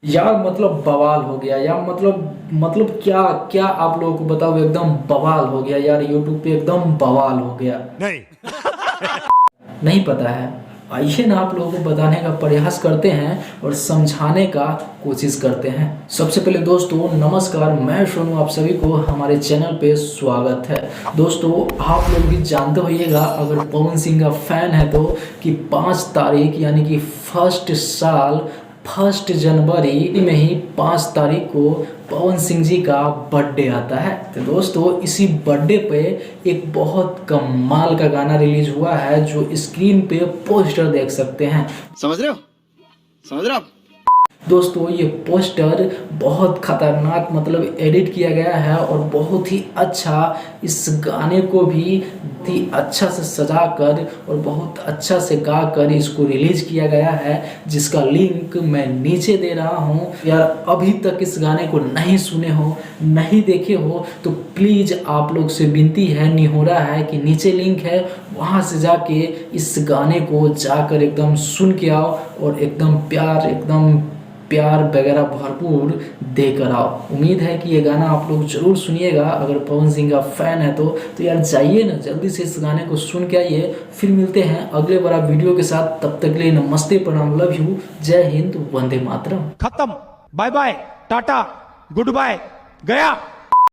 यार मतलब बवाल हो गया यार। मतलब क्या क्या आप लोगों को बताओ, एकदम बवाल हो गया यार। यूट्यूब पे एकदम बवाल हो गया। नहीं। नहीं पता है? आइए ना, आप लोगों को बताने का प्रयास करते हैं और समझाने का कोशिश करते हैं। सबसे पहले दोस्तों नमस्कार, मैं सोनू, आप सभी को हमारे चैनल पे स्वागत है। दोस्तों आप लोग भी जानते होइएगा, अगर पवन सिंह का फैन है तो, कि 5 तारीख यानी कि फर्स्ट जनवरी में ही 5 तारीख को पवन सिंह जी का बर्थडे आता है। तो दोस्तों इसी बर्थडे पे एक बहुत कमाल का गाना रिलीज हुआ है, जो स्क्रीन पे पोस्टर देख सकते हैं। समझ रहे हो? समझ रहे हो आप? दोस्तों ये पोस्टर बहुत खतरनाक मतलब एडिट किया गया है और बहुत ही अच्छा, इस गाने को भी बहुत ही अच्छा से सजा कर और बहुत अच्छा से गा कर इसको रिलीज किया गया है, जिसका लिंक मैं नीचे दे रहा हूँ। यार अभी तक इस गाने को नहीं सुने हो, नहीं देखे हो, तो प्लीज़ आप लोग से विनती है, निहोरा है कि नीचे लिंक है, वहाँ से जाके इस गाने को जाकर एकदम सुन के आओ और एकदम प्यार वगैरह भरपूर देकर आओ। उम्मीद है कि ये गाना आप लोग जरूर सुनिएगा, अगर पवन सिंह का फैन है तो यार जाइए ना, जल्दी से इस गाने को सुन के आइए। फिर मिलते हैं अगले बड़ा वीडियो के साथ, तब तक के लिए नमस्ते, प्रणाम, लव यू, जय हिंद, वंदे मातरम। खत्म। Bye bye, tata, goodbye, गया।